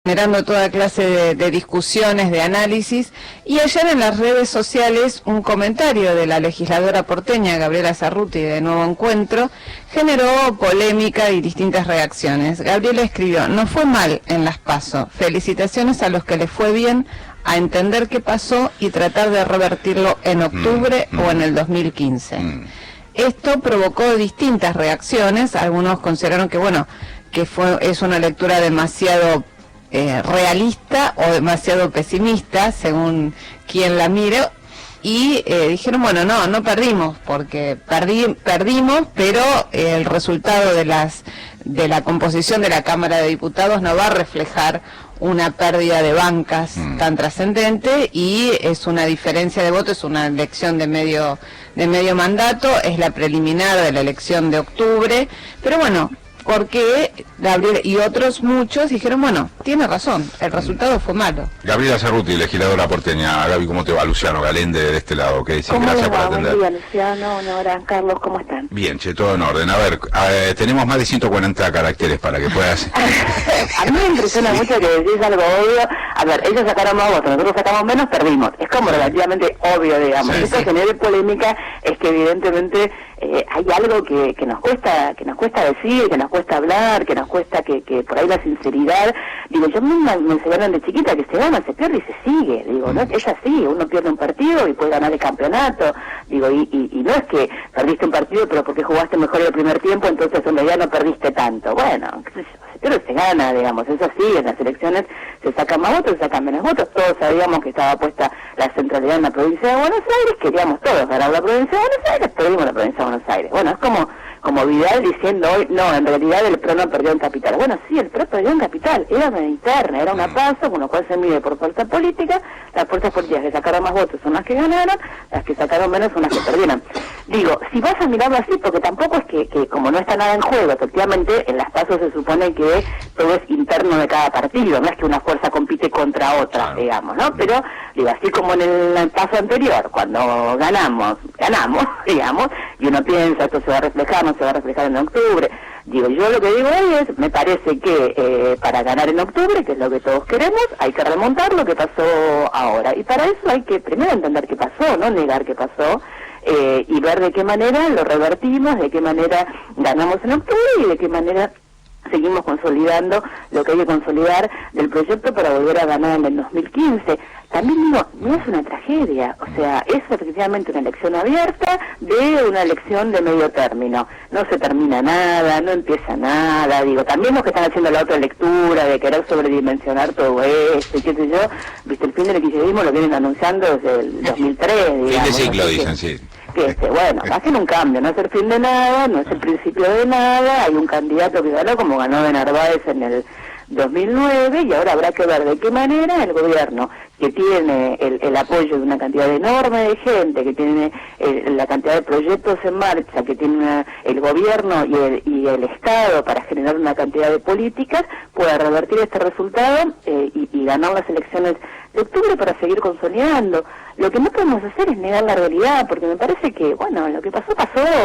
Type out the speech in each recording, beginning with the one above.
generando toda clase de discusiones, de análisis, y ayer en las redes sociales un comentario de la legisladora porteña Gabriela Cerruti de Nuevo Encuentro generó polémica y distintas reacciones. Gabriela escribió: "No fue mal en las PASO, felicitaciones a los que les fue bien a entender qué pasó y tratar de revertirlo en octubre o en el 2015. Esto provocó distintas reacciones. Algunos consideraron que es una lectura demasiado realista o demasiado pesimista, según quien la mire, y dijeron, no perdimos, porque perdimos, pero el resultado de la composición de la Cámara de Diputados no va a reflejar una pérdida de bancas tan trascendente, y es una diferencia de votos, es una elección de medio mandato, es la preliminar de la elección de octubre, pero porque Gabriel y otros muchos dijeron, tiene razón, el resultado fue malo". Gabriela Cerruti, legisladora porteña. Gaby, ¿cómo te va? Luciano Galende de este lado, ¿qué decís? Gracias por atender. Buen día, Luciano, Nora, Carlos, ¿cómo están? Bien, todo en orden. A ver, tenemos más de 140 caracteres para que puedas... A mí me impresiona mucho que decís algo obvio. A ver, ellos sacaron más votos, nosotros sacamos menos, perdimos. Es como relativamente obvio, digamos. Esto genera polémica, es que evidentemente hay algo que nos cuesta decir, que nos cuesta hablar, que nos cuesta que por ahí la sinceridad. Digo, yo misma me enseñaron de chiquita que se gana, se pierde y se sigue. Digo, no es así, uno pierde un partido y puede ganar el campeonato. Digo, y no es que perdiste un partido, pero porque jugaste mejor el primer tiempo, entonces en realidad no perdiste tanto. Bueno, qué sé yo, se pierde, se gana, digamos, es así. En las elecciones se sacan más votos, se sacan menos votos. Todos sabíamos que estaba puesta la centralidad en la provincia de Buenos Aires, queríamos todos ganar la provincia de Buenos Aires, perdimos la provincia de Buenos Aires. Bueno, es como Vidal diciendo hoy, no, en realidad el PRO no perdió en Capital. Bueno, sí, el PRO perdió en Capital, era una interna, era una PASO, con lo cual se mide por fuerza política. Las fuerzas políticas que sacaron más votos son las que ganaron, las que sacaron menos son las que perdieron. Digo, si vas a mirarlo así, porque tampoco es que como no está nada en juego, efectivamente, en las PASO se supone que todo es interno de cada partido, no es que una fuerza compite contra otra, digamos, ¿no? Pero, digo, así como en el paso anterior, cuando ganamos, digamos, y uno piensa, esto se va a reflejar, no se va a reflejar en octubre. Digo, yo lo que digo hoy es, me parece que para ganar en octubre, que es lo que todos queremos, hay que remontar lo que pasó ahora. Y para eso hay que primero entender qué pasó, no negar qué pasó, y ver de qué manera lo revertimos, de qué manera ganamos en octubre y de qué manera seguimos consolidando lo que hay que consolidar del proyecto para volver a ganar en el 2015. También digo, no es una tragedia, o sea, es efectivamente una elección abierta de una elección de medio término. No se termina nada, no empieza nada, digo, también los que están haciendo la otra lectura de querer sobredimensionar todo esto, qué sé yo, viste, el fin del kirchnerismo lo vienen anunciando desde el 2003, digamos. Fin de ciclo, dicen, sí. Hacen un cambio, no es el fin de nada, no es el principio de nada. Hay un candidato que ganó, como ganó de Narváez en el 2009, y ahora habrá que ver de qué manera el gobierno, que tiene el apoyo de una cantidad enorme de gente, que tiene la cantidad de proyectos en marcha, que tiene el gobierno y el Estado para generar una cantidad de políticas, pueda revertir este resultado y ganar las elecciones de octubre para seguir consolidando. Lo que no podemos hacer es negar la realidad, porque me parece que, lo que pasó,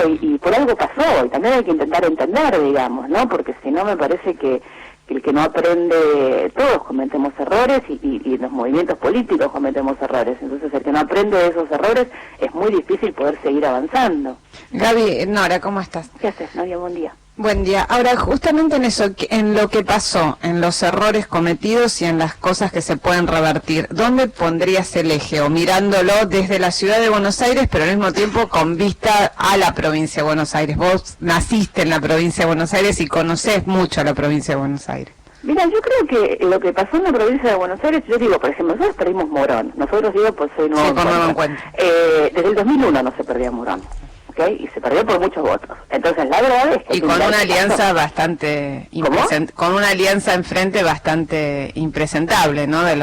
y por algo pasó, y también hay que intentar entender, digamos, ¿no? Porque si no, me parece que el que no aprende, todos cometemos errores, y los movimientos políticos cometemos errores. Entonces, el que no aprende de esos errores, es muy difícil poder seguir avanzando. Gaby, Nora, ¿cómo estás? ¿Qué haces, Noria? Buen día. Buen día. Ahora, justamente en eso, en lo que pasó, en los errores cometidos y en las cosas que se pueden revertir, ¿dónde pondrías el eje? O mirándolo desde la ciudad de Buenos Aires, pero al mismo tiempo con vista a la provincia de Buenos Aires. Vos naciste en la provincia de Buenos Aires y conocés mucho a la provincia de Buenos Aires. Mira, yo creo que lo que pasó en la provincia de Buenos Aires, yo digo, por ejemplo, nosotros perdimos Morón. Nosotros digo, pues soy Nuevo Encuentro. Desde el 2001 no se perdía Morón. Y se perdió por muchos votos. Entonces, la verdad es que... Y con una alianza bastante... con una alianza enfrente bastante impresentable, ¿no? De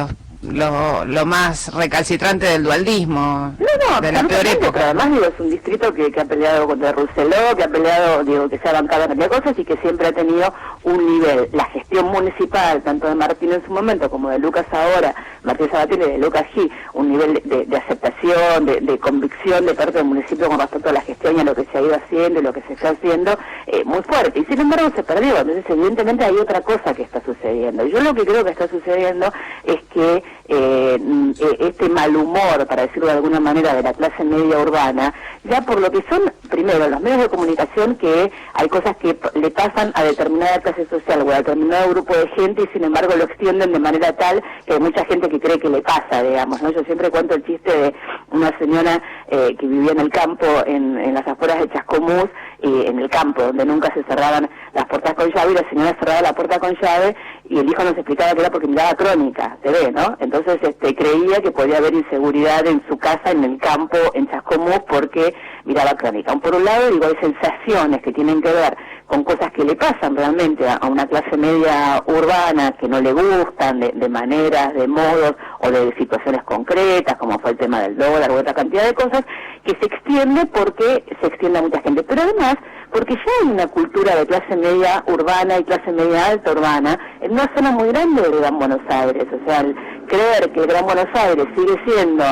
lo más recalcitrante del dualdismo, de la peor época. Pero además, digo, es un distrito que ha peleado contra Rousselot, que ha peleado, digo, que se ha bancado en cosas y que siempre ha tenido un nivel. La gestión municipal, tanto de Martín en su momento como de Lucas ahora, Martín Sabater y de Lucas G, un nivel de aceptación, de convicción de parte del municipio con respecto a la gestión y a lo que se ha ido haciendo y lo que se está haciendo, muy fuerte. Y sin embargo se perdió. Entonces, evidentemente hay otra cosa que está sucediendo. Yo lo que creo que está sucediendo es que este mal humor, para decirlo de alguna manera, de la clase media urbana, ya por lo que son, primero, los medios de comunicación, que hay cosas que le pasan a determinada clase social o a determinado grupo de gente y sin embargo lo extienden de manera tal que hay mucha gente que cree que le pasa, digamos, ¿no? Yo siempre cuento el chiste de una señora que vivía en el campo, en las afueras de Chascomús, en el campo, donde nunca se cerraban las puertas con llave, y la señora cerraba la puerta con llave y el hijo nos explicaba que era porque miraba Crónica TV, ¿no? Entonces creía que podía haber inseguridad en su casa, en el campo, en Chascomús, porque miraba Crónica. Por un lado, digo, hay sensaciones que tienen que ver con cosas que le pasan realmente a una clase media urbana, que no le gustan, de maneras, de modos o de situaciones concretas, como fue el tema del dólar u otra cantidad de cosas, que se extiende porque se extiende a mucha gente. Pero además, porque ya hay una cultura de clase media urbana y clase media alta urbana en una zona muy grande del Gran Buenos Aires. O sea, el creer que el Gran Buenos Aires sigue siendo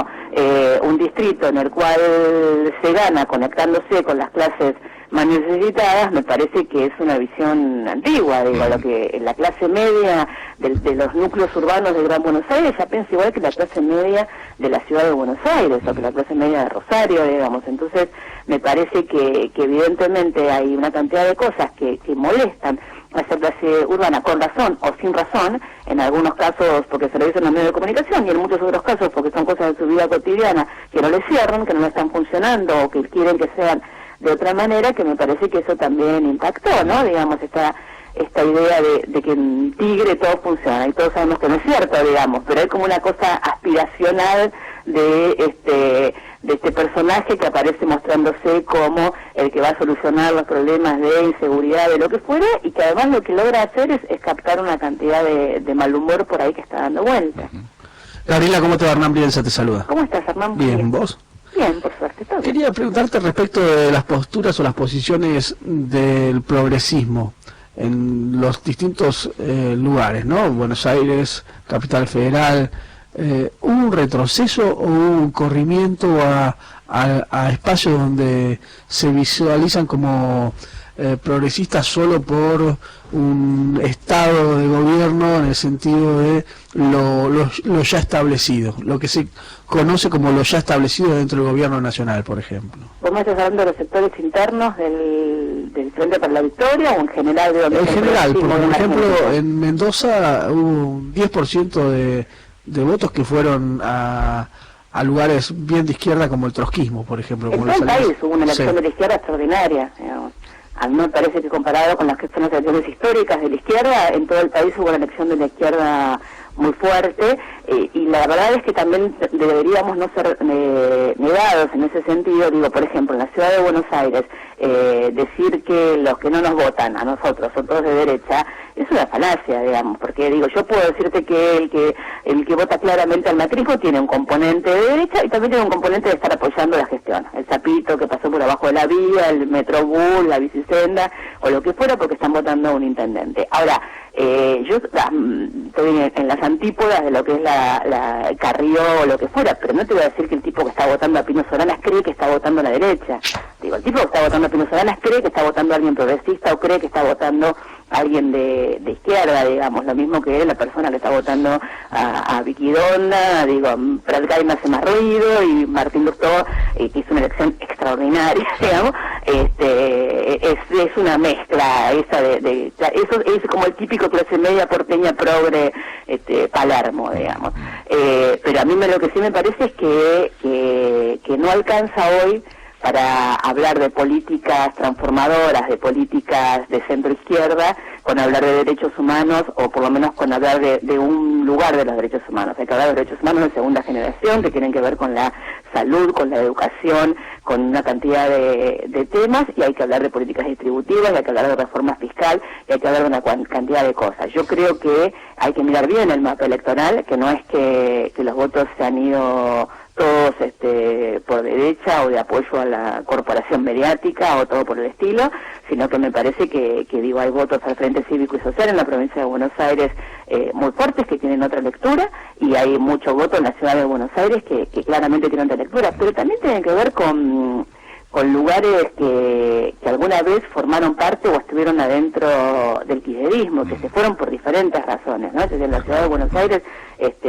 un distrito en el cual se gana conectándose con las clases más necesitadas, me parece que es una visión antigua. Digo, lo que la clase media de los núcleos urbanos del Gran Buenos Aires ya piensa igual que la clase media de la ciudad de Buenos Aires, o que la clase media de Rosario, digamos. Entonces, me parece que evidentemente hay una cantidad de cosas que molestan a esa clase urbana, con razón o sin razón, en algunos casos porque se lo dicen los medios de comunicación y en muchos otros casos porque son cosas de su vida cotidiana que no les cierran, que no le están funcionando o que quieren que sean de otra manera, que me parece que eso también impactó, ¿no? Digamos, esta idea de que en Tigre todo funciona, y todos sabemos que no es cierto, digamos, pero hay como una cosa aspiracional de este personaje que aparece mostrándose como el que va a solucionar los problemas de inseguridad, de lo que fuera, y que además lo que logra hacer es captar una cantidad de mal humor por ahí que está dando vuelta. Gabriela, ¿cómo te va? Hernán Brienza te saluda. ¿Cómo estás, Hernán? Bien, ¿vos? Bien, por suerte, todo. Quería preguntarte respecto de las posturas o las posiciones del progresismo en los distintos lugares, ¿no? Buenos Aires, Capital Federal. ¿Hubo un retroceso o un corrimiento a espacios donde se visualizan como progresistas solo por un estado de gobierno, en el sentido de lo ya establecido, lo que se conoce como lo ya establecido dentro del gobierno nacional, por ejemplo? ¿Vos me estás hablando de los sectores internos del Frente para la Victoria o en general? En general, porque, por ejemplo, en Mendoza hubo un 10% de votos que fueron a lugares bien de izquierda, como el trotskismo, por ejemplo. En todo el país hubo una elección de la izquierda extraordinaria, digamos. A mí me parece que comparado con las que son las elecciones históricas de la izquierda, en todo el país hubo una elección de la izquierda muy fuerte, y la verdad es que también deberíamos no ser negados en ese sentido. Digo, por ejemplo, en la ciudad de Buenos Aires, decir que los que no nos votan a nosotros son todos de derecha es una falacia, digamos, porque digo, yo puedo decirte que el que vota claramente al macrismo tiene un componente de derecha y también tiene un componente de estar apoyando la gestión, el sapito que pasó por abajo de la vía, el metrobús, la bicisenda o lo que fuera, porque están votando a un intendente. Ahora, yo estoy en las antípodas de lo que es la Carrió o lo que fuera, pero no te voy a decir que el tipo que está votando a Pino Solanas cree que está votando a la derecha. Digo, el tipo que está votando a Pino Solanas cree que está votando a alguien progresista o cree que está votando a alguien de izquierda, digamos, lo mismo que la persona que está votando a Vicky Donda, digo, Pratgay me hace más ruido, y Martín Lustó, que hizo una elección extraordinaria, digamos, es una mezcla esa eso es como el típico clase media porteña progre, Palermo, digamos. Pero a mí lo que sí me parece es que no alcanza hoy para hablar de políticas transformadoras, de políticas de centro-izquierda, con hablar de derechos humanos, o por lo menos con hablar de un lugar de los derechos humanos. Hay que hablar de derechos humanos de segunda generación, que tienen que ver con la salud, con la educación, con una cantidad de temas, y hay que hablar de políticas distributivas, y hay que hablar de reforma fiscal, y hay que hablar de una cantidad de cosas. Yo creo que hay que mirar bien el mapa electoral, que no es que los votos se han ido todos por derecha o de apoyo a la corporación mediática o todo por el estilo, sino que me parece que hay votos al Frente Cívico y Social en la provincia de Buenos Aires muy fuertes, que tienen otra lectura, y hay mucho voto en la ciudad de Buenos Aires que claramente tienen otra lectura, pero también tienen que ver con lugares que alguna vez formaron parte o estuvieron adentro del kirchnerismo, que se fueron por diferentes razones, ¿no? Desde la ciudad de Buenos Aires,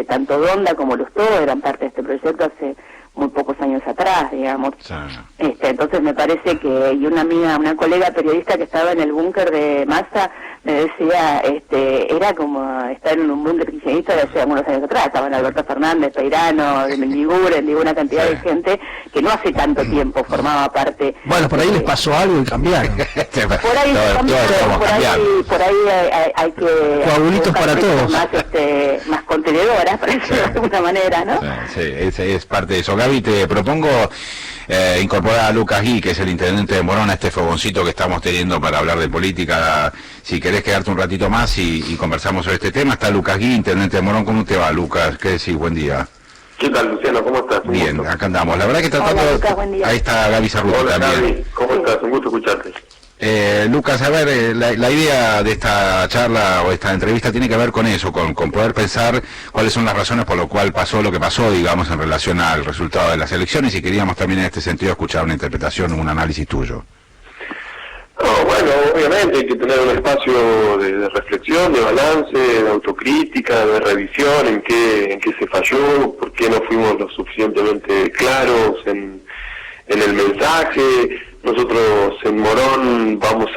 tanto Donda como Lustó eran parte de este proyecto hace muy pocos años atrás, digamos. Sí. Entonces me parece que, y una amiga, una colega periodista que estaba en el búnker de Massa, me decía, era como estar en un búnker kirchnerista de hace algunos años atrás. Estaban Alberto Fernández, Peirano, de Mendiguren, digo, una cantidad de gente que no hace tanto tiempo formaba parte. Bueno, por ahí les pasó algo y cambiaron. Por ahí por ahí hay que coagulitos para todos. Más contenedoras, para decirlo de alguna manera, ¿no? Sí, es parte de eso. Gaby, te propongo incorporar a Lucas Gui, que es el intendente de Morón, a este fogoncito que estamos teniendo para hablar de política. Si querés quedarte un ratito más y conversamos sobre este tema, está Lucas Gui, intendente de Morón. ¿Cómo te va, Lucas? ¿Qué decís? Buen día. ¿Qué tal, Luciano? ¿Cómo estás? Bien, acá andamos. La verdad que tratando... Hola, Lucas, buen día. Ahí está Gaby Zarruti también. Hola, Gaby. ¿Cómo estás? Un gusto escucharte. Lucas, a ver, la idea de esta charla o esta entrevista tiene que ver con eso, con poder pensar cuáles son las razones por lo cual pasó lo que pasó, digamos, en relación al resultado de las elecciones, y queríamos también en este sentido escuchar una interpretación, un análisis tuyo. No, bueno, obviamente hay que tener un espacio de reflexión, de balance, de autocrítica, de revisión en qué se falló, por qué no fuimos lo suficientemente claros en el mensaje. Nosotros en Morón vamos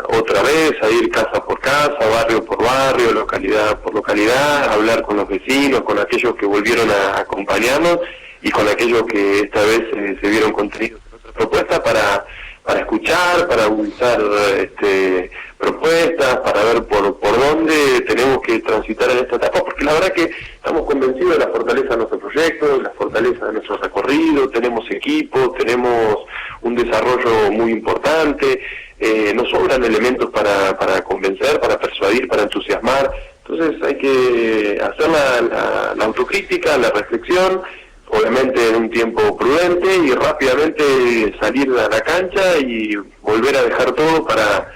otra vez a ir casa por casa, barrio por barrio, localidad por localidad, a hablar con los vecinos, con aquellos que volvieron a acompañarnos y con aquellos que esta vez se vieron contenidos en otra propuesta para escuchar, para utilizar propuestas, para ver por dónde tenemos que transitar en esta etapa, porque la verdad que estamos convencidos de la fortaleza de nuestro proyecto, de la fortaleza de nuestro recorrido, tenemos equipo, tenemos un desarrollo muy importante, nos sobran elementos para convencer, para persuadir, para entusiasmar. Entonces hay que hacer la autocrítica, la reflexión, obviamente en un tiempo prudente, y rápidamente salir a la cancha y volver a dejar todo para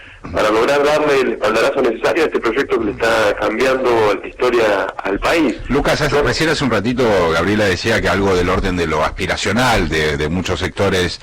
lograr darle el espaldarazo necesario a este proyecto que le está cambiando la historia al país. Lucas, recién hace un ratito Gabriela decía que algo del orden de lo aspiracional de muchos sectores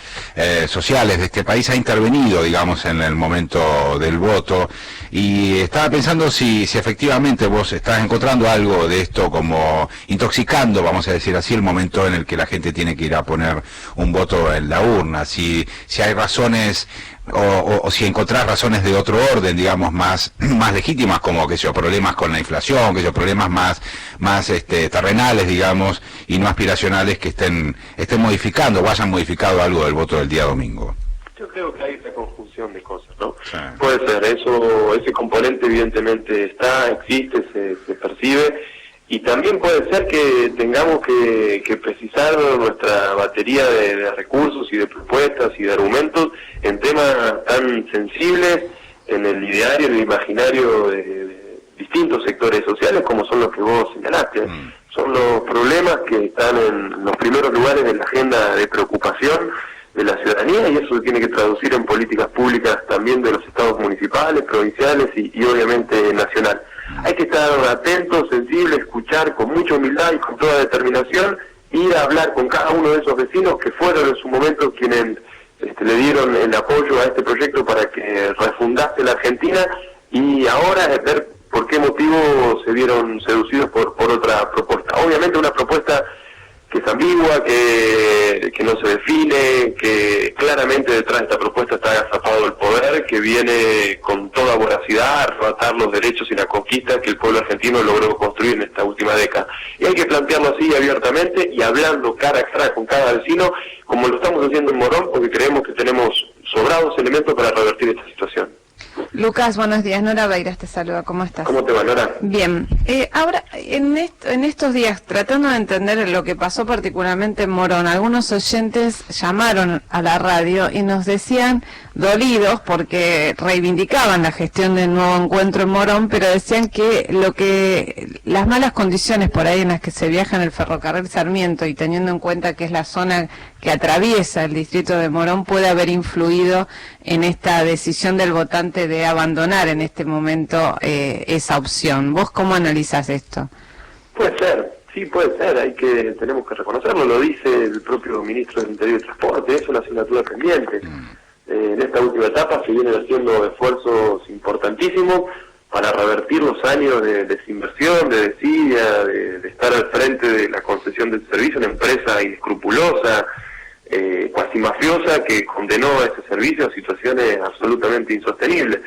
sociales de este país ha intervenido, digamos, en el momento del voto, y estaba pensando si efectivamente vos estás encontrando algo de esto como intoxicando, vamos a decir así, el momento en el que la gente tiene que ir a poner un voto en la urna, si hay razones o si encontrás razones de otro orden, digamos, más legítimas, como que problemas con la inflación, problemas más terrenales, digamos, y no aspiracionales, que estén modificando o hayan modificado algo del voto del día domingo. Yo creo que hay una conjunción de cosas, ¿no? Sí. Puede ser, ese componente evidentemente existe, se percibe, y también puede ser que tengamos que precisar nuestra batería de recursos y de propuestas y de argumentos en temas tan sensibles en el ideario, en el imaginario de distintos sectores sociales, como son los que vos señalaste. Son los problemas que están en los primeros lugares de la agenda de preocupación de la ciudadanía, y eso se tiene que traducir en políticas públicas también de los estados municipales, provinciales y obviamente nacional. Hay que estar atentos, sensibles, escuchar con mucha humildad y con toda determinación, ir a hablar con cada uno de esos vecinos que fueron en su momento quienes le dieron el apoyo a este proyecto para que refundase la Argentina, y ahora ver por qué motivo se vieron seducidos por otra propuesta. Obviamente una propuesta que es ambigua, que no se define, que claramente detrás de esta propuesta está agazapado el poder, que viene con toda voracidad a arrebatar los derechos y la conquista que el pueblo argentino logró construir en esta última década. Y hay que plantearlo así abiertamente y hablando cara a cara con cada vecino, como lo estamos haciendo en Morón, porque creemos que tenemos sobrados elementos para revertir esta situación. Lucas, buenos días. Nora Beiras te saluda. ¿Cómo estás? ¿Cómo te va, Nora? Bien. Ahora, en estos días, tratando de entender lo que pasó particularmente en Morón, algunos oyentes llamaron a la radio y nos decían dolidos porque reivindicaban la gestión del Nuevo Encuentro en Morón, pero decían que las malas condiciones por ahí en las que se viaja en el ferrocarril Sarmiento y teniendo en cuenta que es la zona que atraviesa el distrito de Morón puede haber influido en esta decisión del votante de abandonar en este momento esa opción. ¿Vos cómo analizás esto? Puede ser, sí puede ser, tenemos que reconocerlo, lo dice el propio ministro del Interior y Transporte, es una asignatura pendiente. En esta última etapa se vienen haciendo esfuerzos importantísimos para revertir los años de desinversión, de desidia, de estar al frente de la concesión del servicio, una empresa inescrupulosa, cuasi mafiosa, que condenó a ese servicio a situaciones absolutamente insostenibles.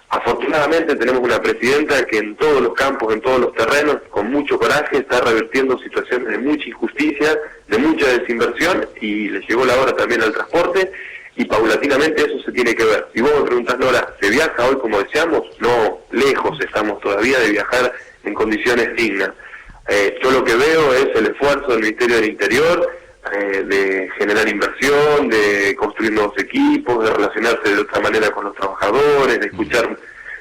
Afortunadamente tenemos una presidenta que en todos los campos, en todos los terrenos, con mucho coraje, está revirtiendo situaciones de mucha injusticia, de mucha desinversión, y le llegó la hora también al transporte, y paulatinamente eso se tiene que ver. Si vos me preguntás, Nora, ¿se viaja hoy como deseamos? No, lejos estamos todavía de viajar en condiciones dignas. Yo lo que veo es el esfuerzo del Ministerio del Interior, de generar inversión, de construir nuevos equipos, de relacionarse de otra manera con los trabajadores, de escuchar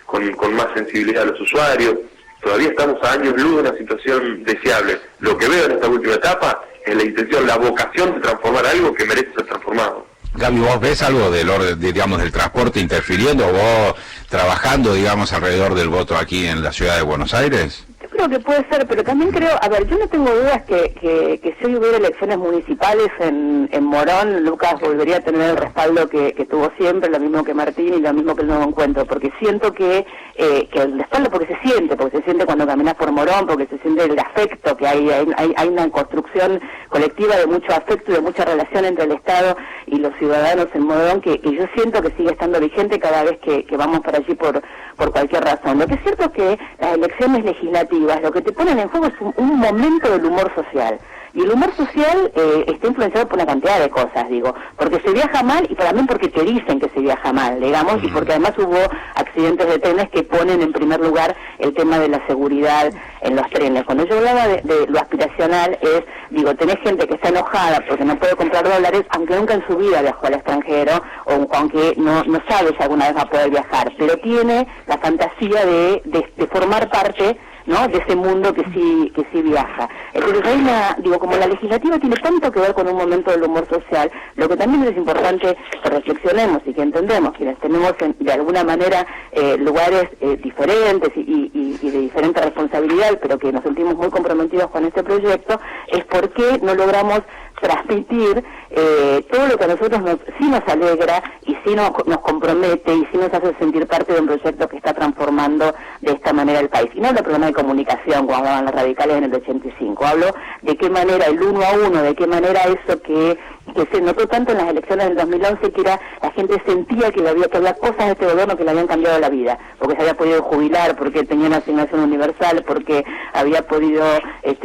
con más sensibilidad a los usuarios. Todavía estamos a años luz de una situación deseable. Lo que veo en esta última etapa es la intención, la vocación de transformar algo que merece ser transformado. Gaby, ¿vos ves algo del orden, digamos, del transporte interfiriendo, vos trabajando, digamos, alrededor del voto aquí en la ciudad de Buenos Aires? Yo creo que puede ser, pero también creo, yo no tengo dudas que si hoy hubiera elecciones municipales en Morón, Lucas volvería a tener el respaldo que tuvo siempre, lo mismo que Martín y lo mismo que el Nuevo Encuentro, porque siento que el respaldo porque se siente cuando caminas por Morón, porque se siente el afecto que hay una construcción colectiva de mucho afecto y de mucha relación entre el Estado y los ciudadanos en Morón que yo siento que sigue estando vigente cada vez que vamos para allí por cualquier razón. Lo que es cierto es que las elecciones legislativas lo que te ponen en juego es un momento del humor social. Y el humor social está influenciado por una cantidad de cosas, digo, porque se viaja mal y también porque te dicen que se viaja mal, digamos, y porque además hubo accidentes de trenes que ponen en primer lugar el tema de la seguridad en los trenes. Cuando yo hablaba de lo aspiracional es, digo, tenés gente que está enojada porque no puede comprar dólares, aunque nunca en su vida viajó al extranjero, o aunque no sabe si alguna vez va a poder viajar, pero tiene la fantasía de formar parte, ¿no?, de ese mundo que sí viaja. Entonces como la legislativa tiene tanto que ver con un momento del humor social, lo que también es importante que reflexionemos y que entendemos, quienes tenemos de alguna manera lugares diferentes y de diferente responsabilidad, pero que nos sentimos muy comprometidos con este proyecto, es por qué no logramos transmitir todo lo que a nosotros sí nos alegra y sí nos compromete y sí nos hace sentir parte de un proyecto que está transformando de esta manera el país. Y no hablo de problema de comunicación, como hablaban los radicales en el 85, hablo de qué manera el 1 a 1, de qué manera eso que se notó tanto en las elecciones del 2011, que era la gente sentía que había cosas de este gobierno que le habían cambiado la vida, porque se había podido jubilar, porque tenía una asignación universal, porque había podido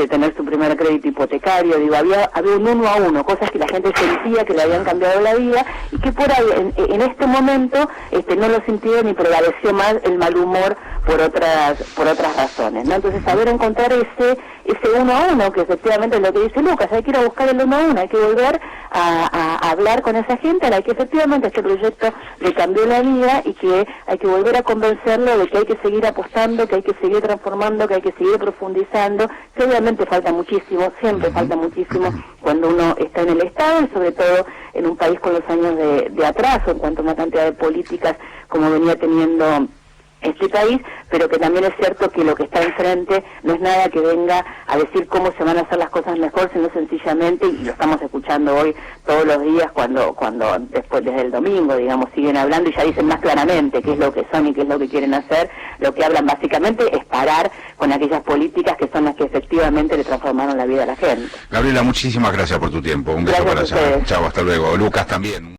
tener su primer crédito hipotecario, digo, había un 1 a 1, cosas que la gente sentía que le habían cambiado la vida y que por ahí en este momento no lo sintieron y prevaleció más el mal humor por otras razones, ¿no? Entonces saber encontrar ese 1 a 1, que efectivamente es lo que dice Lucas, hay que ir a buscar el 1 a 1, hay que volver a hablar con esa gente a la que efectivamente este proyecto le cambió la vida y que hay que volver a convencerlo de que hay que seguir apostando, que hay que seguir transformando, que hay que seguir profundizando, que obviamente falta muchísimo, siempre falta muchísimo cuando uno está en el Estado y sobre todo en un país con los años de atraso en cuanto a una cantidad de políticas como venía teniendo este país, pero que también es cierto que lo que está enfrente no es nada que venga a decir cómo se van a hacer las cosas mejor, sino sencillamente, y lo estamos escuchando hoy todos los días cuando después desde el domingo, digamos, siguen hablando y ya dicen más claramente qué es lo que son y qué es lo que quieren hacer. Lo que hablan básicamente es parar con aquellas políticas que son las que efectivamente le transformaron la vida a la gente. Gabriela, muchísimas gracias por tu tiempo. Un beso para allá. Chao, hasta luego. Lucas también.